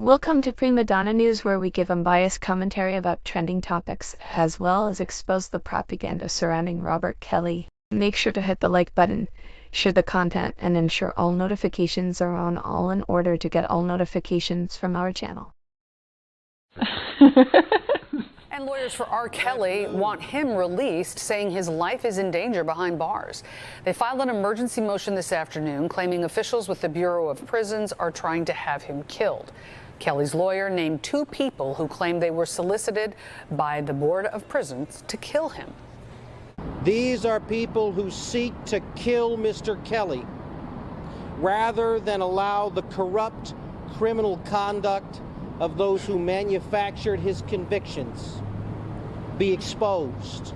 Welcome to Prima Donna News, where we give unbiased commentary about trending topics, as well as expose the propaganda surrounding Robert Kelly. Make sure to hit the like button, share the content, and ensure all notifications are on all in order to get all notifications from our channel. And lawyers for R. Kelly want him released, saying his life is in danger behind bars. They filed an emergency motion this afternoon, claiming officials with the Bureau of Prisons are trying to have him killed. Kelly's lawyer named two people who claim they were solicited by the Board of Prisons to kill him. These are people who seek to kill Mr. Kelly rather than allow the corrupt criminal conduct of those who manufactured his convictions be exposed.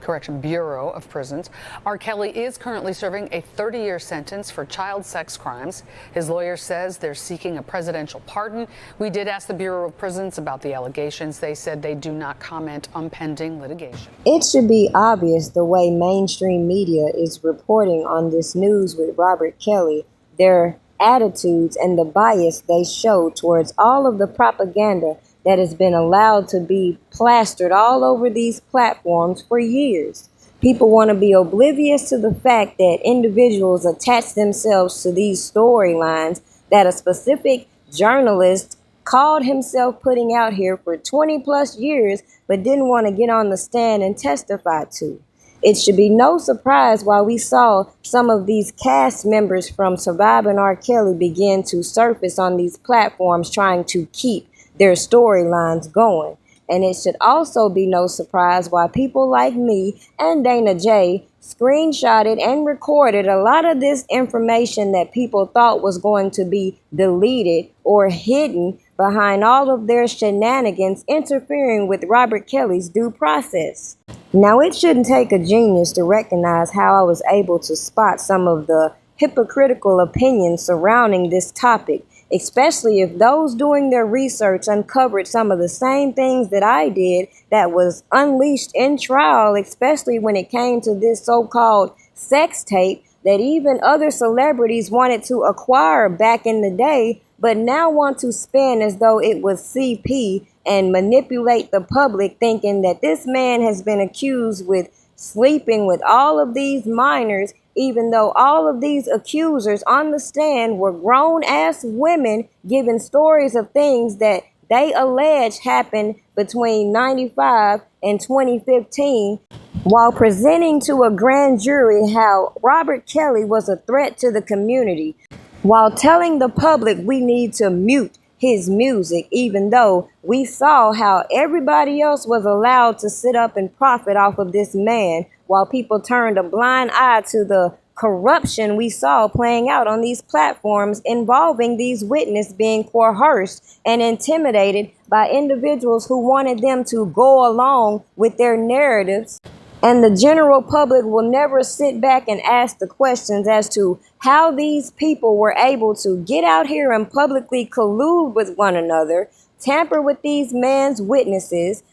Correction, Bureau of Prisons. R. Kelly is currently serving a 30-year sentence for child sex crimes. His lawyer says they're seeking a presidential pardon. We did ask the Bureau of Prisons about the allegations. They said they do not comment on pending litigation. It should be obvious the way mainstream media is reporting on this news with Robert Kelly, their attitudes and the bias they show towards all of the propaganda that has been allowed to be plastered all over these platforms for years. People want to be oblivious to the fact that individuals attach themselves to these storylines that a specific journalist called himself putting out here for 20 plus years, but didn't want to get on the stand and testify to. It should be no surprise why we saw some of these cast members from Surviving R. Kelly begin to surface on these platforms trying to keep their storylines going. And it should also be no surprise why people like me and Dana J screenshotted and recorded a lot of this information that people thought was going to be deleted or hidden behind all of their shenanigans interfering with Robert Kelly's due process. Now, it shouldn't take a genius to recognize how I was able to spot some of the hypocritical opinions surrounding this topic, especially if those doing their research uncovered some of the same things that I did that was unleashed in trial, especially when it came to this so-called sex tape that even other celebrities wanted to acquire back in the day, but now want to spin as though it was CP and manipulate the public, thinking that this man has been accused with sleeping with all of these minors, even though all of these accusers on the stand were grown-ass women giving stories of things that they allege happened between 95 and 2015, while presenting to a grand jury how Robert Kelly was a threat to the community, while telling the public we need to mute his music, even though we saw how everybody else was allowed to sit up and profit off of this man, while people turned a blind eye to the corruption we saw playing out on these platforms involving these witnesses being coerced and intimidated by individuals who wanted them to go along with their narratives. And the general public will never sit back and ask the questions as to how these people were able to get out here and publicly collude with one another, tamper with these men's witnesses,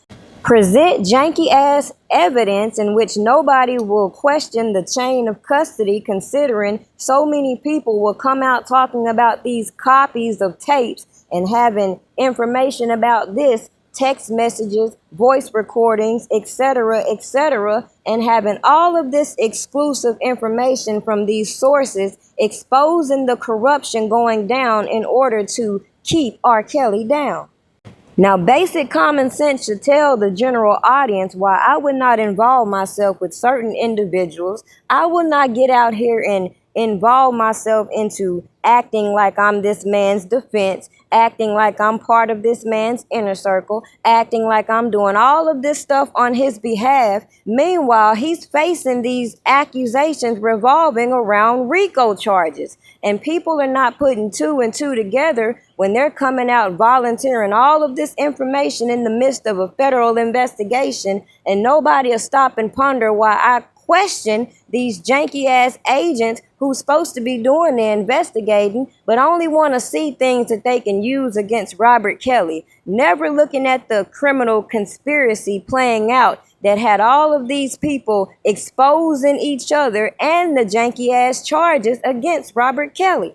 present janky-ass evidence in which nobody will question the chain of custody, considering so many people will come out talking about these copies of tapes and having information about this, text messages, voice recordings, etc., and having all of this exclusive information from these sources exposing the corruption going down in order to keep R. Kelly down. Now, basic common sense should tell the general audience why I would not involve myself with certain individuals. I would not get out here and involve myself into acting like I'm this man's defense, acting like I'm part of this man's inner circle, acting like I'm doing all of this stuff on his behalf. Meanwhile, he's facing these accusations revolving around RICO charges. And people are not putting two and two together when they're coming out volunteering all of this information in the midst of a federal investigation, and nobody will stop and ponder why I question these janky ass agents who's supposed to be doing the investigating, but only want to see things that they can use against Robert Kelly, never looking at the criminal conspiracy playing out that had all of these people exposing each other and the janky ass charges against Robert Kelly.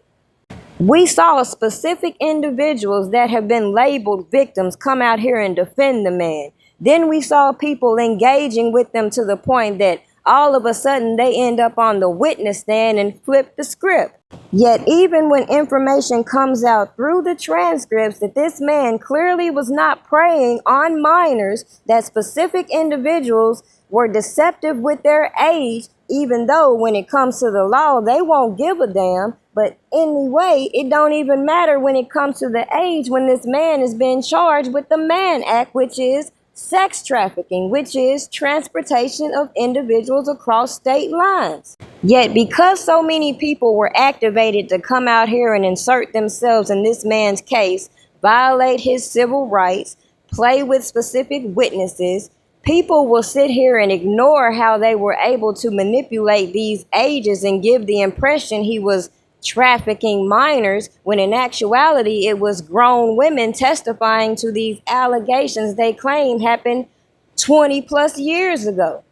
We saw specific individuals that have been labeled victims come out here and defend the man. Then we saw people engaging with them to the point that all of a sudden they end up on the witness stand and flip the script. Yet even when information comes out through the transcripts that this man clearly was not preying on minors, that specific individuals were deceptive with their age, even though when it comes to the law, they won't give a damn. But anyway, it don't even matter when it comes to the age when this man is being charged with the Mann Act, which is sex trafficking, which is transportation of individuals across state lines. Yet because so many people were activated to come out here and insert themselves in this man's case, violate his civil rights, play with specific witnesses, people will sit here and ignore how they were able to manipulate these ages and give the impression he was trafficking minors, when in actuality it was grown women testifying to these allegations they claim happened 20 plus years ago.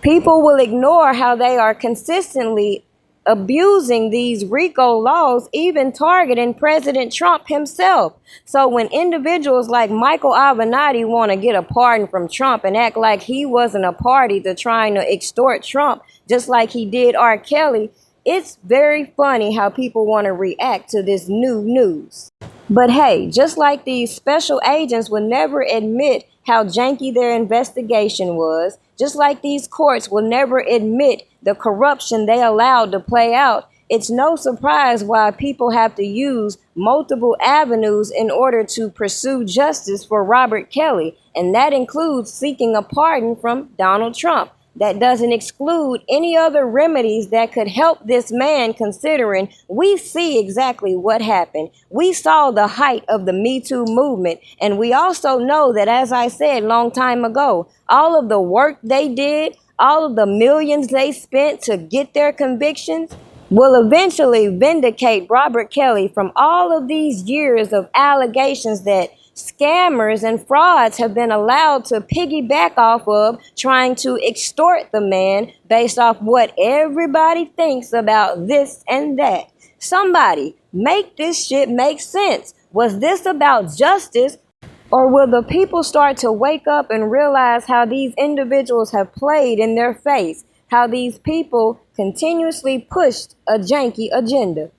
People will ignore how they are consistently abusing these RICO laws, even targeting President Trump himself. So when individuals like Michael Avenatti want to get a pardon from Trump and act like he wasn't a party to trying to extort Trump, just like he did R. Kelly, it's very funny how people want to react to this new news. But hey, just like these special agents would never admit how janky their investigation was, just like these courts will never admit the corruption they allowed to play out, it's no surprise why people have to use multiple avenues in order to pursue justice for Robert Kelly, and that includes seeking a pardon from Donald Trump. That doesn't exclude any other remedies that could help this man, considering we see exactly what happened. We saw the height of the Me Too movement, and we also know that, as I said long time ago, all of the work they did, all of the millions they spent to get their convictions will eventually vindicate Robert Kelly from all of these years of allegations that scammers and frauds have been allowed to piggyback off of, trying to extort the man based off what everybody thinks about this and that. Somebody make this shit make sense. Was this about justice, or will the people start to wake up and realize how these individuals have played in their face, how these people continuously pushed a janky agenda?